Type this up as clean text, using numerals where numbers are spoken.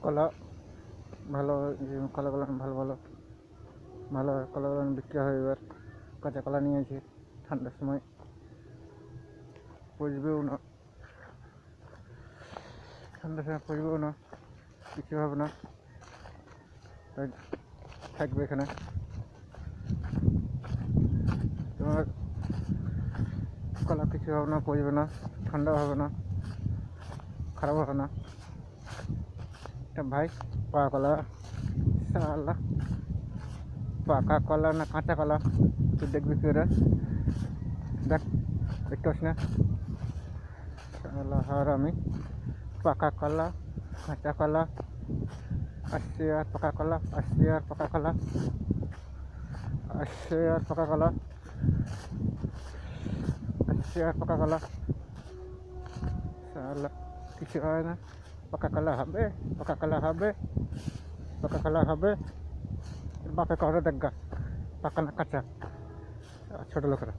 কলা ভালো, কলাগুলো ভালো ভালো ভালো কলাগুলো বিক্রি হয়। এবার কাঁচা কলা নিয়েছি, ঠান্ডার সময় পচবেও না, ঠান্ডার সময় পচবেও না, কিছু হবে না, তাই থাকবে এখানে। তোমার কলা কিছু হবে না, পচবে না, ঠান্ডাও হবে না, খারাপ হবে না। এটা ভাই পাকা কলা, শালা পাকা কলা না কাঁচা কলা তুই দেখবি কি করে? দেখ, দেখতে পাস না? শালা হারামি, পাকা কলা কাঁচা কলা আসছে, আর পাকা কলা আসছে, আর পাকা কলা আসছে, আর পাকা কলা আসছে, আর পাকা কলা। শালা কিছু হয় না, পাকা কলা হবে, পাকা কলা হবে, পাকা কলা হবে। বাপে কথা দেখগা, পাকা না কাঁচা, ছোট লোকেরা।